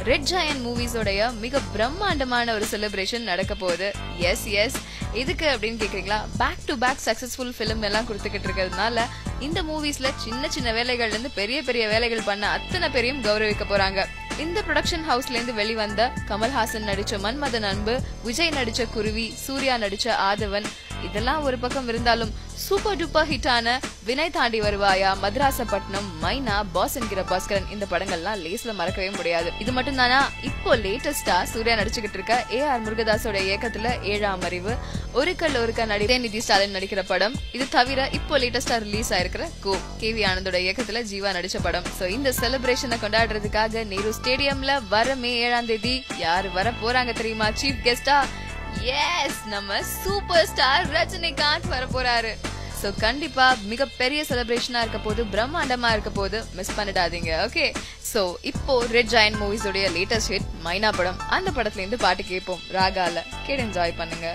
Red ஜாயன்ட் மூவிஸோடைய மிக பிரம்மாண்டமான ஒரு செலிப்ரேஷன் நடக்க போகுது. எஸ் இதுக்கு அப்படின்னு கேக்குறீங்களா, back to back successful film எல்லாம் கொடுத்துக்கிட்டு இருக்கிறதுனால இந்த மூவிஸ்ல சின்ன சின்ன வேலைகள்ல இருந்து பெரிய பெரிய வேலைகள் பண்ண அத்தனை பேரையும் கௌரவிக்க போறாங்க. இந்த ப்ரொடக்ஷன் ஹவுஸ்ல இருந்து வெளிவந்த கமல்ஹாசன் நடிச்ச மன்மதன் அன்பு, விஜய் நடிச்ச குருவி, சூர்யா நடிச்ச ஆதவன் இதெல்லாம் ஒரு பக்கம் இருந்தாலும் சூப்பர் டூப்பர் ஹிட்டான வினய் தாண்டி வருவாயா, மதராசப்பட்டினம், மைனா, பாஸ் என்கிற பாஸ்கரன் இந்த படங்கள்லாம் லேஸ்ல மறக்கவே முடியாது. இது மட்டும் தானா, இப்போ லேட்டஸ்டா சூர்யா நடிச்சுக்கிட்டு இருக்க AR முருகதாஸோட இயக்கத்துல 7ஆம் அறிவு, ஒரு கல் நடிகை நிதி ஸ்டாலின் நடிக்கிற படம். இது தவிர இப்போ லேட்டஸ்டா ரிலீஸ் ஆயிருக்கிற KV ஆனந்தோட இயக்கத்துல ஜீவா நடிச்ச படம். சோ இந்த செலிப்ரேஷனை கொண்டாடுறதுக்காக நேரு ஸ்டேடியம்ல வர மே 7ஆம் தேதி யாரு வர போறாங்க தெரியுமா? சீஃப் கெஸ்டா எஸ் நம்ம சூப்பர் ஸ்டார் ரஜினிகாந்த் வர போறாரு. சோ கண்டிப்பா மிகப்பெரிய செலிப்ரேஷனா இருக்க போது, பிரம்மாண்டமா இருக்க போது, மிஸ் பண்ணிடாதீங்க. ஓகே, சோ இப்போ ரெட் ஜாயன்ட் மூவிஸோட லேட்டஸ்ட் ஹிட் மைனா படம், அந்த படத்துல இருந்து பாட்டு கேட்போம் ராகால. கேட்டு என்ஜாய் பண்ணுங்க.